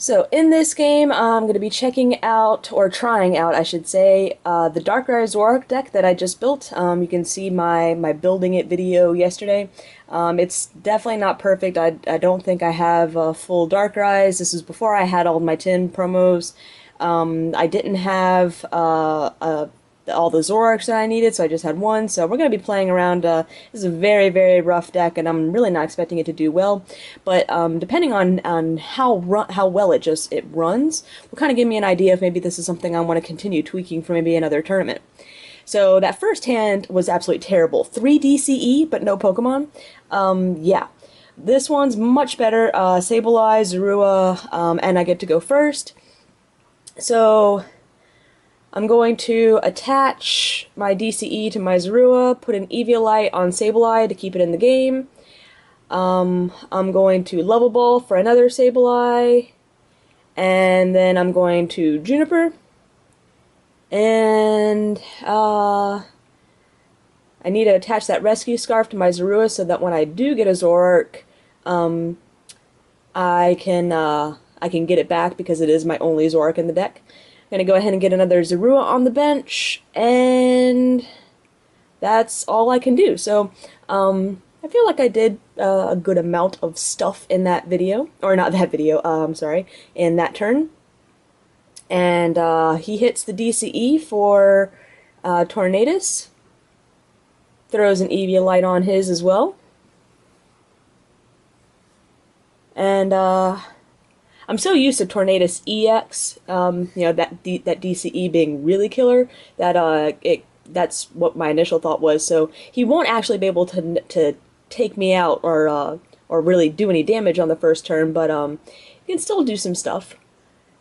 So in this game, I'm going to be checking out, or trying out, I should say, the Darkrai Zoroark deck that I just built. You can see my building it video yesterday. It's definitely not perfect. I don't think I have full Darkrai's. This is before I had all my tin promos. I didn't have all the Zoroarks that I needed, so I just had one. So we're going to be playing around. This is a very, very rough deck, and I'm really not expecting it to do well. But depending on how well it runs, will kind of give me an idea if maybe this is something I want to continue tweaking for maybe another tournament. So that first hand was absolutely terrible. 3 DCE, but no Pokemon. Yeah. This one's much better. Sableye, Zorua, and I get to go first. So I'm going to attach my DCE to my Zorua, put an Eviolite on Sableye to keep it in the game. I'm going to Level Ball for another Sableye, and then I'm going to Juniper, and I need to attach that Rescue Scarf to my Zorua so that when I do get a Zoroark, I can get it back because it is my only Zoroark in the deck. I'm going to go ahead and get another Zorua on the bench, and that's all I can do. So, I feel like I did a good amount of stuff in that video, or not that video, I'm sorry, in that turn. And he hits the DCE for Tornadus, throws an Eviolite on his as well. And I'm so used to Tornadus EX, you know, that DCE being really killer, that that's what my initial thought was. So he won't actually be able to take me out or really do any damage on the first turn, but he can still do some stuff.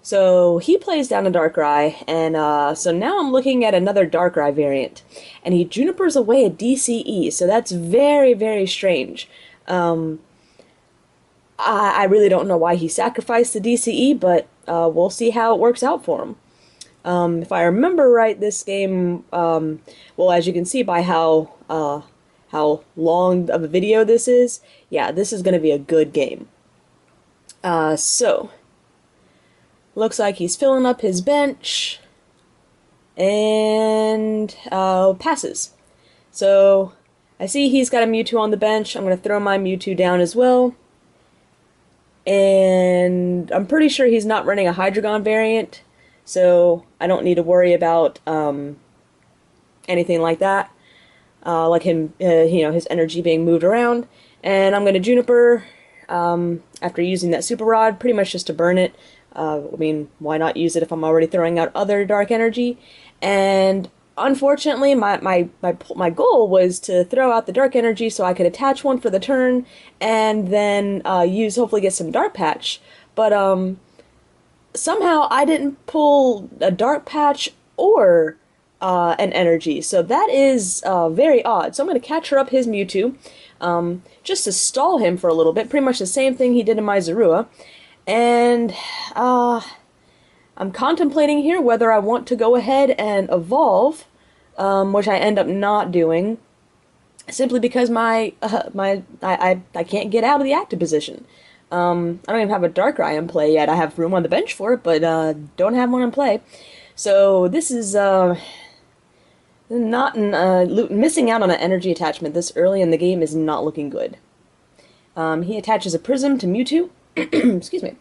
So he plays down a Darkrai, and so now I'm looking at another Darkrai variant, and he Junipers away a DCE, so that's very, very strange. I really don't know why he sacrificed the DCE, but we'll see how it works out for him. If I remember right, this game, well, as you can see by how long of a video this is, yeah, this is going to be a good game. So, looks like he's filling up his bench, and passes. So, I see he's got a Mewtwo on the bench. I'm going to throw my Mewtwo down as well. And I'm pretty sure he's not running a Hydreigon variant, so I don't need to worry about anything like that, like him, you know, his energy being moved around. And I'm going to Juniper after using that Super Rod, pretty much just to burn it. I mean, why not use it if I'm already throwing out other dark energy? And unfortunately, my goal was to throw out the dark energy so I could attach one for the turn and then hopefully get some dark patch. But somehow I didn't pull a dark patch or an energy, so that is very odd. So I'm going to capture up his Mewtwo just to stall him for a little bit. Pretty much the same thing he did in my Zorua. And I'm contemplating here whether I want to go ahead and evolve, which I end up not doing, simply because I can't get out of the active position. I don't even have a Darkrai in play yet. I have room on the bench for it, but don't have one in play. So this is not missing out on an energy attachment this early in the game is not looking good. He attaches a Prism to Mewtwo. Excuse me.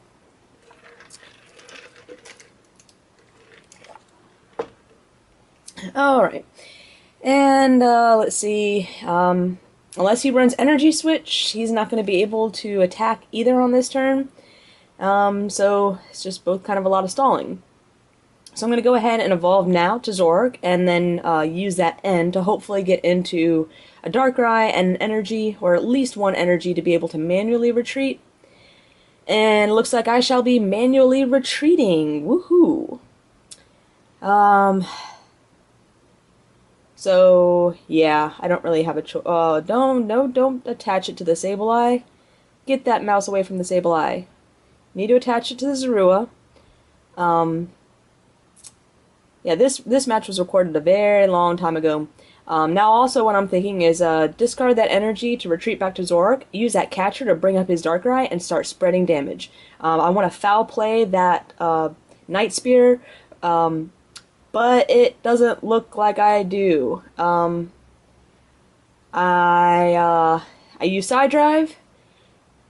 Alright. And, let's see. Unless he runs Energy Switch, he's not going to be able to attack either on this turn. So, it's just both kind of a lot of stalling. So I'm going to go ahead and evolve now to Zoroark, and then use that N to hopefully get into a Darkrai and an energy, or at least one energy to be able to manually retreat. And it looks like I shall be manually retreating. Woohoo! So, yeah, I don't really have a choice. Oh, don't attach it to the Sableye. Get that mouse away from the Sableye. Need to attach it to the Zorua. Yeah, this match was recorded a very long time ago. Now also what I'm thinking is discard that energy to retreat back to Zoroark, use that catcher to bring up his Darkrai, and start spreading damage. I want to foul play that Night Spear, but it doesn't look like I do. I use Side Drive,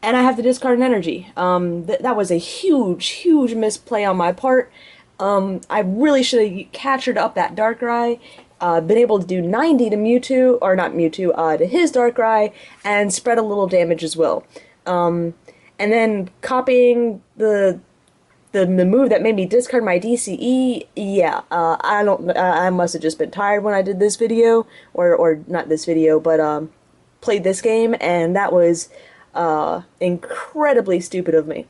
and I have to discard an energy. That was a huge misplay on my part. I really should have captured up that Darkrai, been able to do 90 to Mewtwo, or not Mewtwo, to his Darkrai, and spread a little damage as well. And then copying the move that made me discard my DCE, yeah, I must have just been tired when I did this video, or not this video, but played this game, and that was incredibly stupid of me.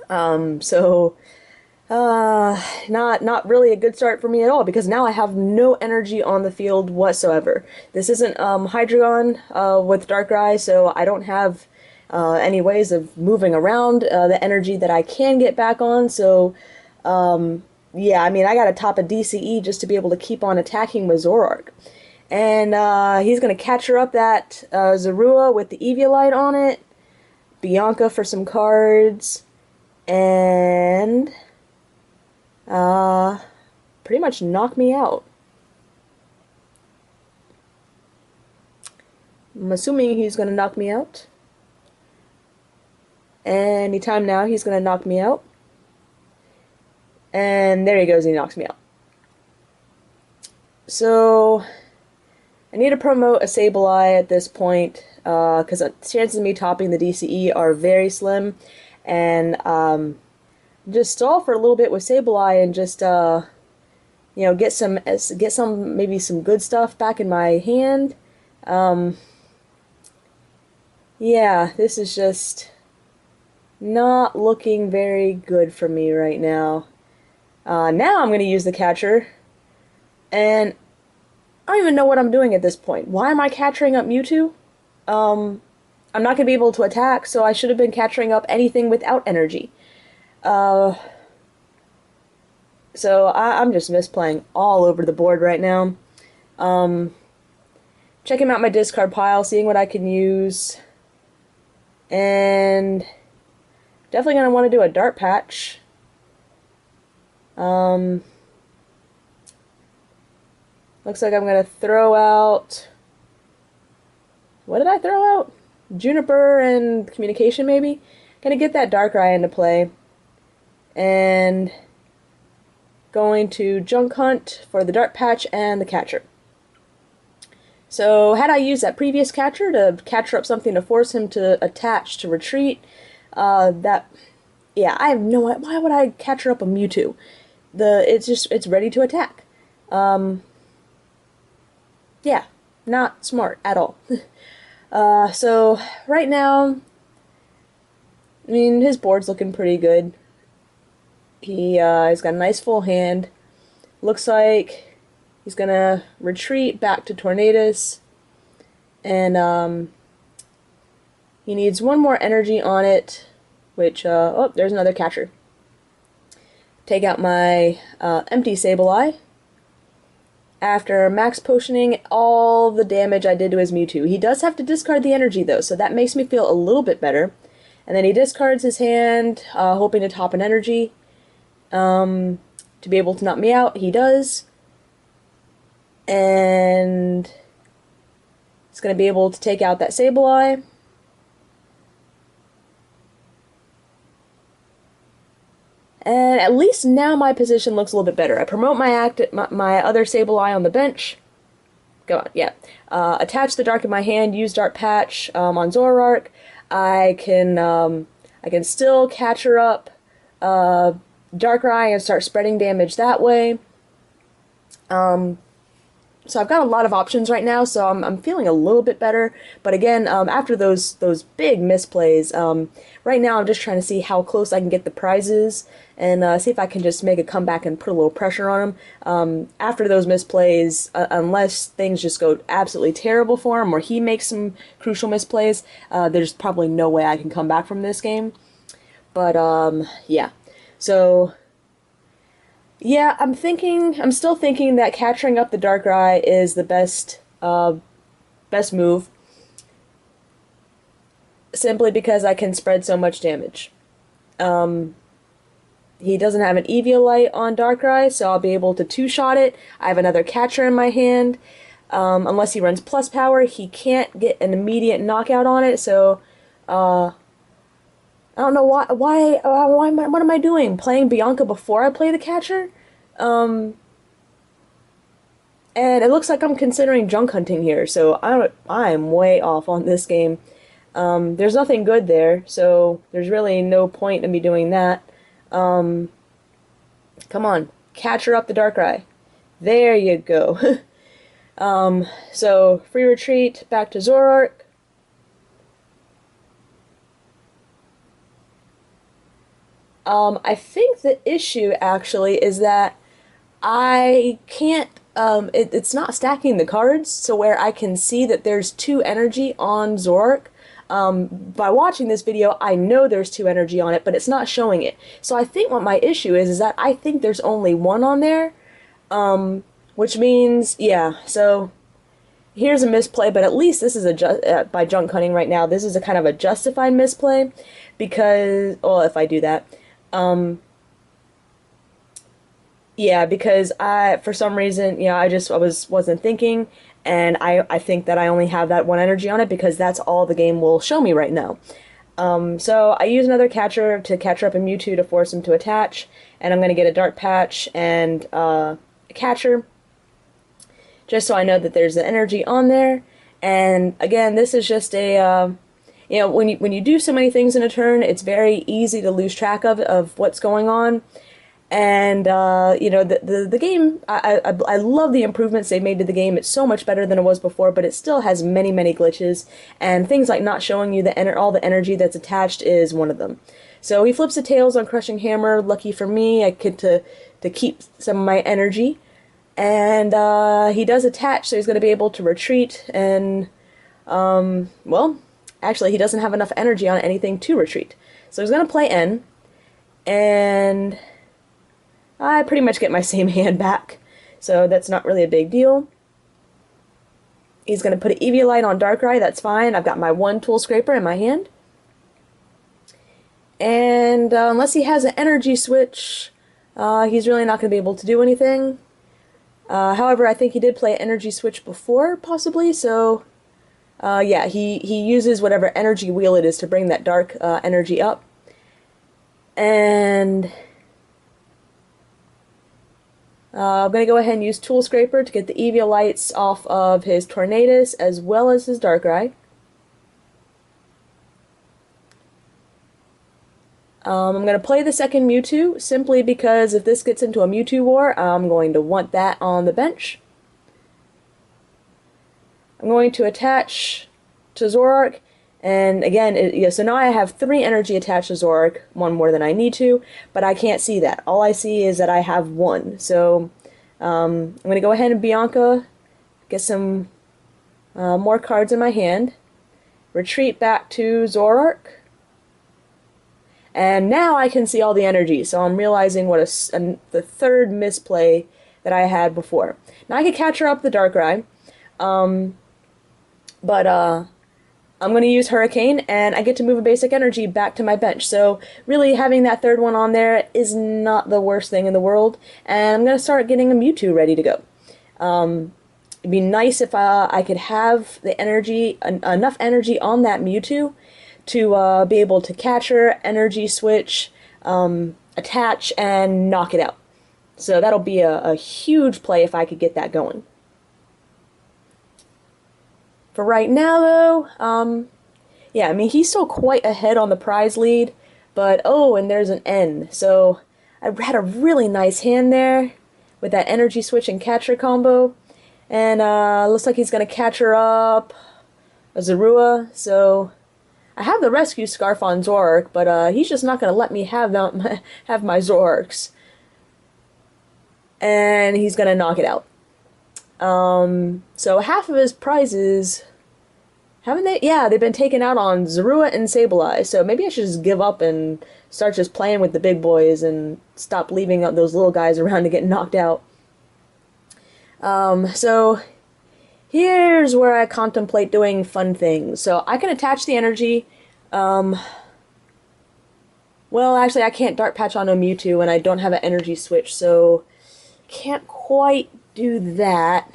Not really a good start for me at all, because now I have no energy on the field whatsoever. This isn't Hydreigon with Darkrai, so I don't have any ways of moving around the energy that I can get back on, so yeah, I mean, I gotta top a DCE just to be able to keep on attacking with Zoroark. And he's gonna catcher up that Zorua with the Eviolite on it, Bianca for some cards, and pretty much knock me out. I'm assuming he's gonna knock me out. Anytime now, he's gonna knock me out. And there he goes, he knocks me out. So I need to promote a Sableye at this point, because the chances of me topping the DCE are very slim, and just stall for a little bit with Sableye and just you know, get some maybe some good stuff back in my hand. Yeah, this is just not looking very good for me right now. Now I'm going to use the catcher, and I don't even know what I'm doing at this point. Why am I catchering up Mewtwo? I'm not going to be able to attack, so I should have been catching up anything without energy. So I'm just misplaying all over the board right now. Checking out my discard pile, seeing what I can use, and definitely going to want to do a Dart Patch. Looks like I'm going to throw out... What did I throw out? Juniper and Communication, maybe? Gonna get that Darkrai into play. And going to Junk Hunt for the Dart Patch and the catcher. So, had I used that previous catcher to catcher up something to force him to attach to retreat, yeah, I have no idea. Why would I catcher up a Mewtwo? It's ready to attack. Yeah, not smart at all. So, right now, I mean, his board's looking pretty good. He's got a nice full hand. Looks like he's gonna retreat back to Tornadus. And, he needs one more energy on it, which, oh, there's another catcher. Take out my empty Sableye. After max potioning all the damage I did to his Mewtwo. He does have to discard the energy, though, so that makes me feel a little bit better. And then he discards his hand, hoping to top an energy. To be able to knock me out, he does. And he's going to be able to take out that Sableye. And at least now my position looks a little bit better. I promote my other Sableye on the bench. Go on, yeah. Attach the Dark in my hand, use Dart Patch on Zoroark. I can still catcher up Darkrai and start spreading damage that way. So I've got a lot of options right now, so I'm feeling a little bit better. But again, after those big misplays, right now I'm just trying to see how close I can get the prizes and see if I can just make a comeback and put a little pressure on him. After those misplays, unless things just go absolutely terrible for him or he makes some crucial misplays, there's probably no way I can come back from this game. But yeah, so Yeah, I'm still thinking that capturing up the Darkrai is the best move, simply because I can spread so much damage. Um, he doesn't have an Eviolite on Darkrai, so I'll be able to two-shot it. I have another catcher in my hand. Unless he runs plus power, he can't get an immediate knockout on it, so I don't know what am I doing? Playing Bianca before I play the catcher? Um, and it looks like I'm considering junk hunting here, so I'm way off on this game. There's nothing good there, so there's really no point in me doing that. Um, Come on, catcher up the Darkrai. There you go. So free retreat back to Zoroark. I think the issue actually is that I can't. It's not stacking the cards, so where I can see that there's two energy on Zoroark. By watching this video, I know there's two energy on it, but it's not showing it. So I think what my issue is that I think there's only one on there, which means, yeah, so here's a misplay, but at least this is by junk hunting right now, this is a kind of a justified misplay, because, well, if I do that, yeah, because for some reason, yeah, wasn't thinking, and I think that I only have that one energy on it because that's all the game will show me right now. So I use another catcher to catcher up a Mewtwo to force him to attach, and I'm going to get a Dark Patch and a catcher, just so I know that there's the energy on there. And again, this is just a, when you do so many things in a turn, it's very easy to lose track of what's going on. And the game, I love the improvements they made to the game. It's so much better than it was before, but it still has many glitches, and things like not showing you all the energy that's attached is one of them. So he flips the tails on Crushing Hammer. Lucky for me, I get to keep some of my energy, and he does attach, so he's going to be able to retreat. And well, actually, he doesn't have enough energy on anything to retreat, so he's going to play N, and I pretty much get my same hand back, so that's not really a big deal. He's going to put an Eviolite on Darkrai, that's fine. I've got my one Tool Scraper in my hand. And unless he has an energy switch, he's really not going to be able to do anything. However, I think he did play an energy switch before, possibly, so yeah, he uses whatever energy wheel it is to bring that dark energy up. And I'm going to go ahead and use Tool Scraper to get the Eviolites off of his Tornadus as well as his Darkrai. I'm going to play the second Mewtwo simply because if this gets into a Mewtwo war, I'm going to want that on the bench. I'm going to attach to Zoroark, and again, so now I have 3 energy attached to Zoroark, one more than I need to, but I can't see that. All I see is that I have 1. So I'm going to go ahead and Bianca, get some more cards in my hand, retreat back to Zoroark, and now I can see all the energy, so I'm realizing what the third misplay that I had before. Now I can catch her up the Darkrai, but I'm going to use Hurricane, and I get to move a basic energy back to my bench. So really having that third one on there is not the worst thing in the world, and I'm going to start getting a Mewtwo ready to go. It'd be nice if I could have the energy, enough energy on that Mewtwo to be able to catch her, energy switch, attach, and knock it out. So that'll be a huge play if I could get that going. For right now, though, yeah, I mean, he's still quite ahead on the prize lead, but, oh, and there's an N. So I had a really nice hand there with that energy switch and catcher combo, and looks like he's going to catch her up a Zorua, so I have the rescue scarf on Zoroark, but he's just not going to let me have have my Zoroarks, and he's going to knock it out. So half of his prizes Haven't they? Yeah, they've been taken out on Zorua and Sableye, so maybe I should just give up and start just playing with the big boys and stop leaving those little guys around to get knocked out. So here's where I contemplate doing fun things. So I can attach the energy. Well, actually, I can't Dark Patch on a Mewtwo, and I don't have an energy switch, so can't quite do that.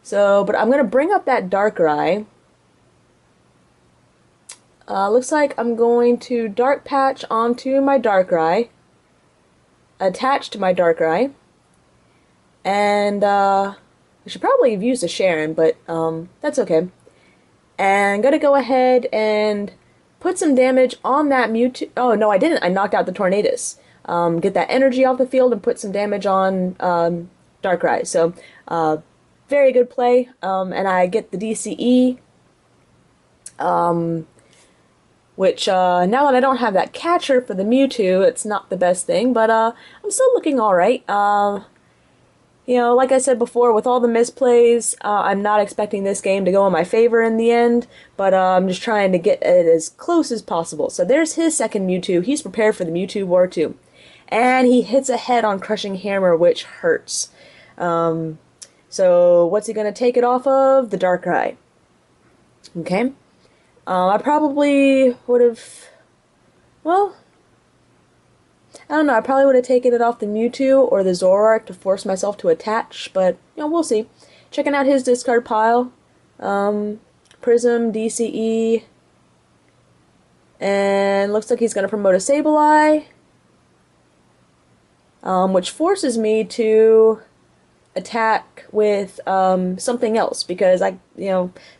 So, but I'm gonna bring up that Darkrai. Looks like I'm going to Dark Patch onto my Darkrai, attach to my Darkrai, and I should probably have used a Sharon, but that's okay. And I'm gonna go ahead and put some damage on that Mewtwo. Oh no, I didn't. I knocked out the Tornadus. Get that energy off the field and put some damage on Darkrai. So very good play. And I get the DCE. Which, now that I don't have that catcher for the Mewtwo, it's not the best thing, but I'm still looking alright. You know, like I said before, with all the misplays, I'm not expecting this game to go in my favor in the end, but I'm just trying to get it as close as possible. So there's his second Mewtwo. He's prepared for the Mewtwo War 2. And he hits a head on Crushing Hammer, which hurts. So what's he going to take it off of? The Darkrai. Okay. I probably would have, well, I don't know, I probably would have taken it off the Mewtwo or the Zoroark to force myself to attach, but, you know, we'll see. Checking out his discard pile, Prism, DCE, and looks like he's going to promote a Sableye, which forces me to attack with something else, because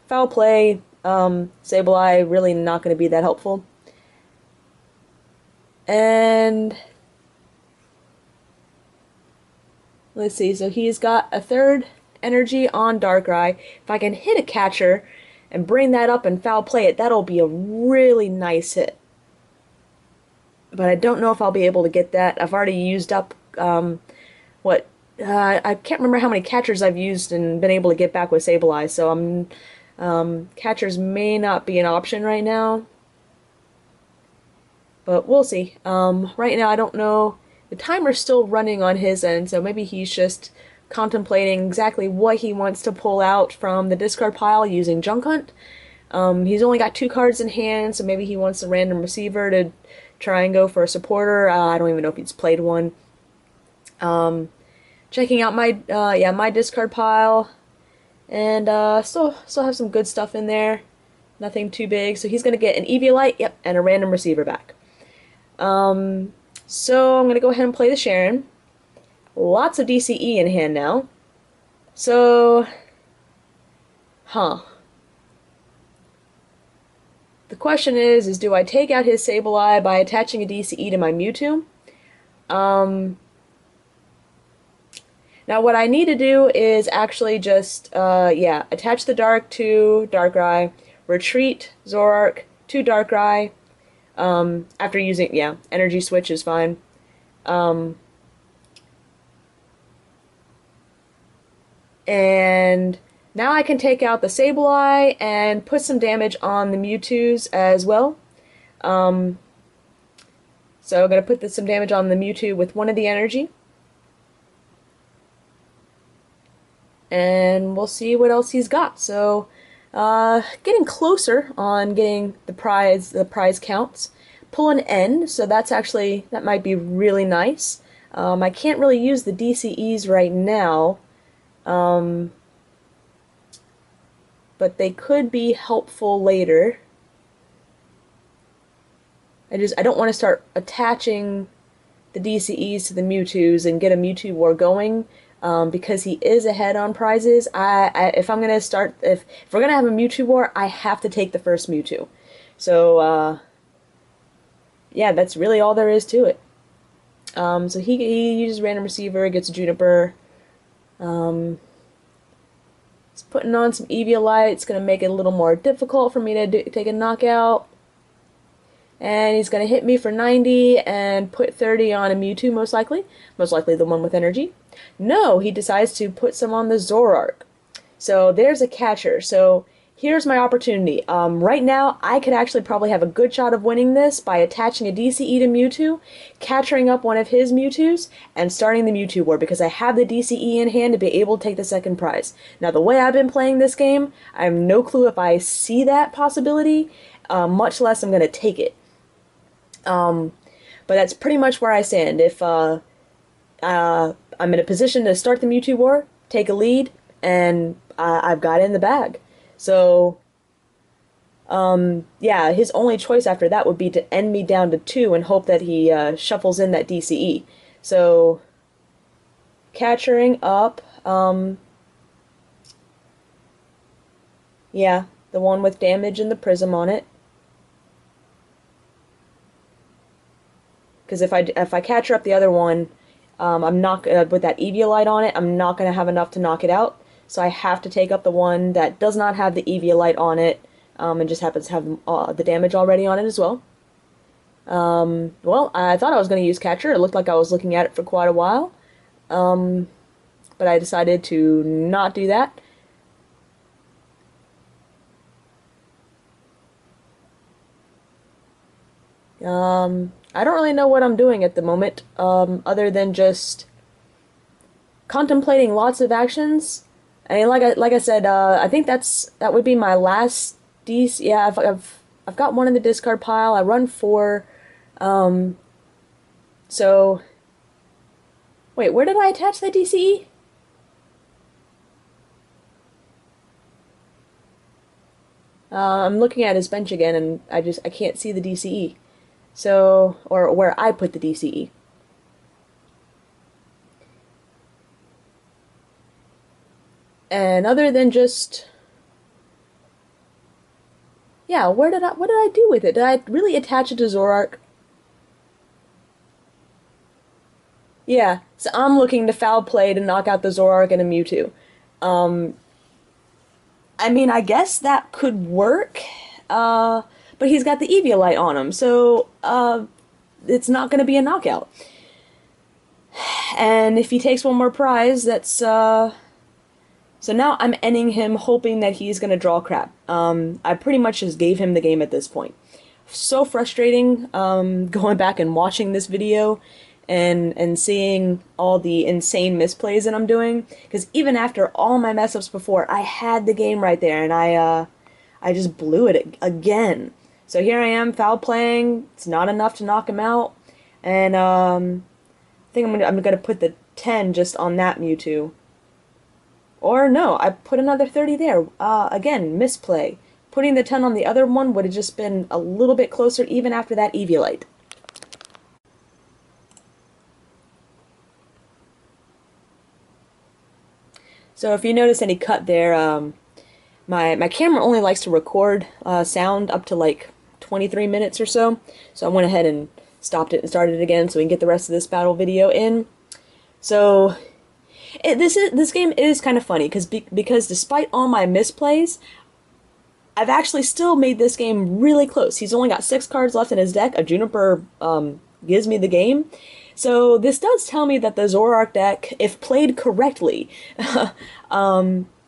foul play, Sableye really not going to be that helpful. And let's see, so he's got a third energy on Darkrai. If I can hit a catcher and bring that up and foul play it, that'll be a really nice hit. But I don't know if I'll be able to get that. I've already used up I can't remember how many catchers I've used and been able to get back with Sableye, so catchers may not be an option right now, but we'll see. Right now I don't know. The timer's still running on his end, so maybe he's just contemplating exactly what he wants to pull out from the discard pile using Junk Hunt. He's only got 2 cards in hand, so maybe he wants a random receiver to try and go for a supporter. I don't even know if he's played one. Checking out my my discard pile. And still have some good stuff in there. Nothing too big. So he's going to get an Eviolite, yep, and a random receiver back. So I'm going to go ahead and play the Sharon. Lots of DCE in hand now. So, the question is do I take out his Sableye by attaching a DCE to my Mewtwo? Now what I need to do is actually just, attach the Dark to Darkrai, retreat Zoroark to Darkrai, after using, energy switch is fine. And now I can take out the Sableye and put some damage on the Mewtwo's as well. So I'm going to put some damage on the Mewtwo with one of the energy. And we'll see what else he's got. So, getting closer on getting the prize counts. Pull an N, so that might be really nice. I can't really use the DCEs right now, but they could be helpful later. I don't want to start attaching the DCEs to the Mewtwo's and get a Mewtwo War going. Because he is ahead on prizes, if we're gonna have a Mewtwo War, I have to take the first Mewtwo. So, that's really all there is to it. So he uses random receiver, gets Juniper. He's putting on some Eviolite. It's gonna make it a little more difficult for me to take a knockout. And he's gonna hit me for 90 and put 30 on a Mewtwo, most likely the one with energy. No, he decides to put some on the Zoroark. So there's a catcher. So here's my opportunity. Right now, I could actually probably have a good shot of winning this by attaching a DCE to Mewtwo, capturing up one of his Mewtwo's, and starting the Mewtwo War, because I have the DCE in hand to be able to take the second prize. Now, the way I've been playing this game, I have no clue if I see that possibility, much less I'm going to take it. But that's pretty much where I stand. If I'm in a position to start the Mewtwo War, take a lead, and I've got it in the bag. So, yeah, his only choice after that would be to end me down to 2 and hope that he shuffles in that DCE. So, catching up, yeah, the one with damage and the prism on it. Because if I capture up the other one, I'm not with that Eviolite on it, I'm not gonna have enough to knock it out. So I have to take up the one that does not have the Eviolite on it, and just happens to have the damage already on it as well. Well, I thought I was going to use Catcher. It looked like I was looking at it for quite a while. But I decided to not do that. I don't really know what I'm doing at the moment, other than just contemplating lots of actions. I mean, like I said, I think that would be my last DC. Yeah, I've got one in the discard pile. I run 4. So wait, where did I attach the DCE? I'm looking at his bench again, and I can't see the DCE. So, or where I put the DCE. And other than just, yeah, what did I do with it? Did I really attach it to Zoroark? Yeah, so I'm looking to foul play to knock out the Zoroark and a Mewtwo. I mean, I guess that could work, but he's got the Eviolite on him, so it's not going to be a knockout. And if he takes one more prize, that's so now I'm ending him hoping that he's going to draw crap. I pretty much just gave him the game at this point. So frustrating going back and watching this video and seeing all the insane misplays that I'm doing. Because even after all my mess-ups before, I had the game right there, and I just blew it again. So here I am, foul playing. It's not enough to knock him out. And I think I'm gonna put the 10 just on that Mewtwo. Or no, I put another 30 there. Again, misplay. Putting the 10 on the other one would have just been a little bit closer even after that Eviolite. So if you notice any cut there, my camera only likes to record sound up to like 23 minutes or so. So I went ahead and stopped it and started it again so we can get the rest of this battle video in. So this game is kind of funny because despite all my misplays, I've actually still made this game really close. He's only got 6 cards left in his deck. A Juniper gives me the game. So this does tell me that the Zoroark deck, if played correctly, it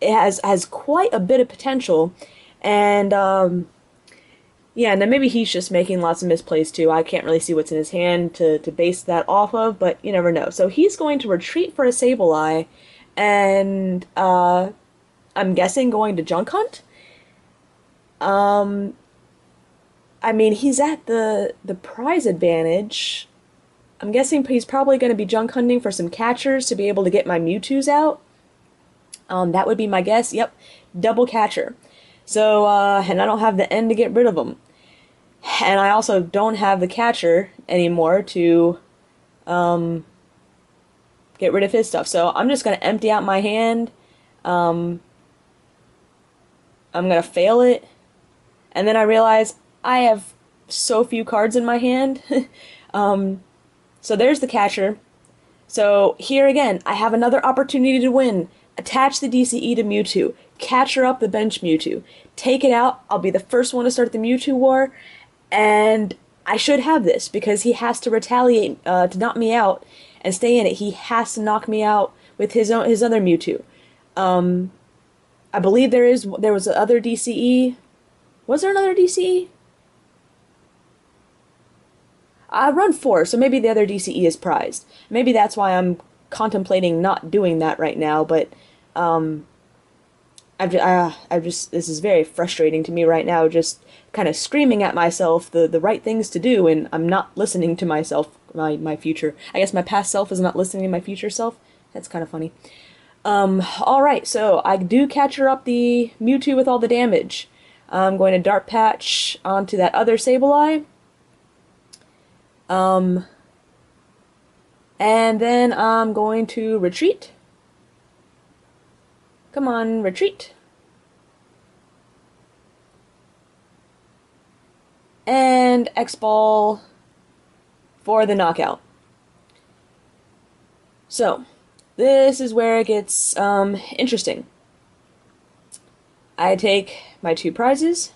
has quite a bit of potential. And yeah, now maybe he's just making lots of misplays too. I can't really see what's in his hand to base that off of, but you never know. So he's going to retreat for a Sableye, and I'm guessing going to Junk Hunt. I mean, he's at the prize advantage. I'm guessing he's probably going to be junk hunting for some catchers to be able to get my Mewtwo's out. That would be my guess. Yep, double catcher. So, and I don't have the end to get rid of them. And I also don't have the catcher anymore to get rid of his stuff. So I'm just going to empty out my hand. I'm going to fail it. And then I realize I have so few cards in my hand. So there's the catcher. So here again, I have another opportunity to win. Attach the DCE to Mewtwo. Catcher up the bench Mewtwo. Take it out. I'll be the first one to start the Mewtwo war. And I should have this because he has to retaliate to knock me out and stay in it. He has to knock me out with his other Mewtwo. I believe there was other DCE. Was there another DCE? I run 4, so maybe the other DCE is prized. Maybe that's why I'm contemplating not doing that right now, but I've just this is very frustrating to me right now, just kind of screaming at myself the right things to do, and I'm not listening to myself, my future. I guess my past self is not listening to my future self. That's kind of funny. Alright, so I do capture up the Mewtwo with all the damage. I'm going to Dark Patch onto that other Sableye. And then I'm going to retreat. Come on, retreat. And X-Ball for the knockout. So, this is where it gets interesting. I take my 2 prizes.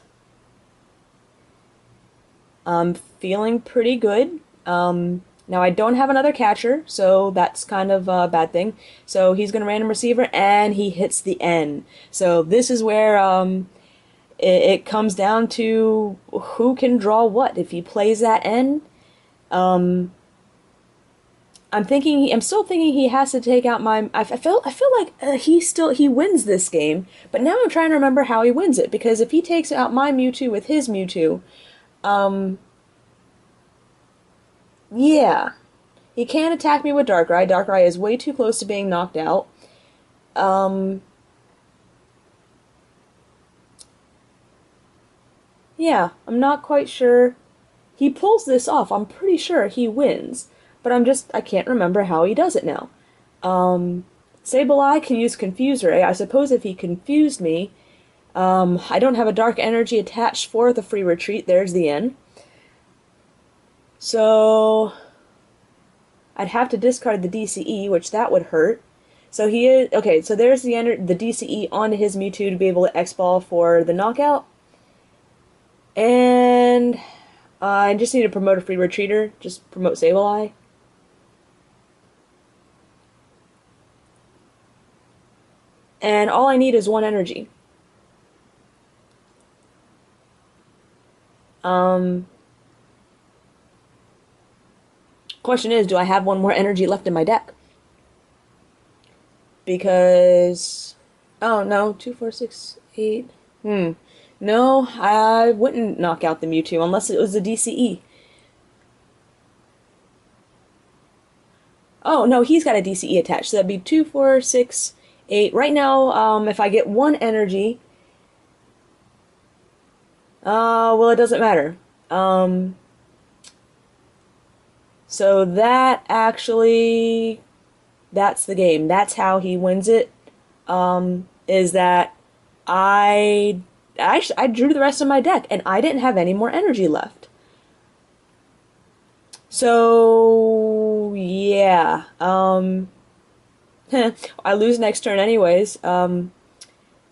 I'm feeling pretty good. Now I don't have another catcher, so that's kind of a bad thing. So he's going to random receiver, and he hits the N. So this is where it comes down to who can draw what. If he plays that N, I'm still thinking he has to take out my. I feel like he wins this game, but now I'm trying to remember how he wins it, because if he takes out my Mewtwo with his Mewtwo, yeah, he can't attack me with Darkrai. Darkrai is way too close to being knocked out. Yeah, I'm not quite sure. He pulls this off. I'm pretty sure he wins, but I can't remember how he does it now. Sableye can use Confuse Ray. I suppose if he confused me, I don't have a Dark Energy attached for the free retreat. There's the N. So I'd have to discard the DCE, which that would hurt. So he is okay. So there's the DCE onto his Mewtwo to be able to X-Ball for the knockout. And I just need to promote a free retreater. Just promote Sableye. And all I need is 1 energy. Question is, do I have 1 more energy left in my deck? Because, oh no, 2, 4, 6, 8. No, I wouldn't knock out the Mewtwo unless it was a DCE. Oh no, he's got a DCE attached, so that'd be 2, 4, 6, 8. Right now, if I get 1 energy, well, it doesn't matter. So that actually, that's the game. That's how he wins it. Is that I drew the rest of my deck, and I didn't have any more energy left. So yeah, I lose next turn anyways.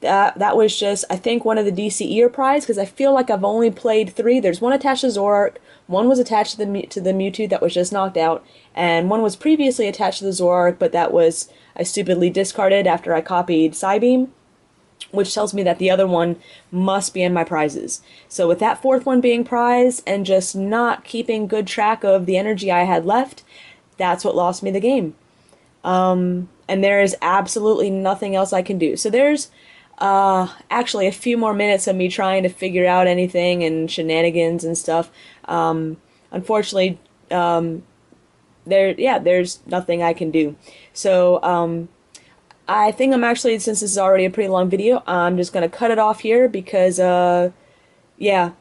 That was just, I think, one of the DCE prize, because I feel like I've only played 3. There's 1 attached to Zoroark, 1 was attached to the Mewtwo that was just knocked out, and 1 was previously attached to the Zoroark, but that was, I stupidly discarded after I copied Psybeam, which tells me that the other one must be in my prizes. So with that 4th one being prize, and just not keeping good track of the energy I had left, that's what lost me the game. And there is absolutely nothing else I can do. So there's actually a few more minutes of me trying to figure out anything and shenanigans and stuff. Unfortunately, there's nothing I can do. So, I think I'm actually, since this is already a pretty long video, I'm just going to cut it off here because, yeah,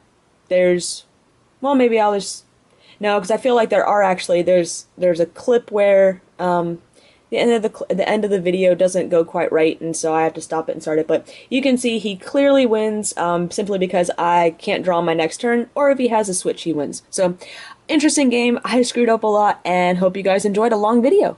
well, maybe I'll just, no, because I feel like there's a clip where, the end of the video doesn't go quite right, and so I have to stop it and start it. But you can see he clearly wins, simply because I can't draw my next turn, or if he has a switch, he wins. So, interesting game. I screwed up a lot, and hope you guys enjoyed a long video.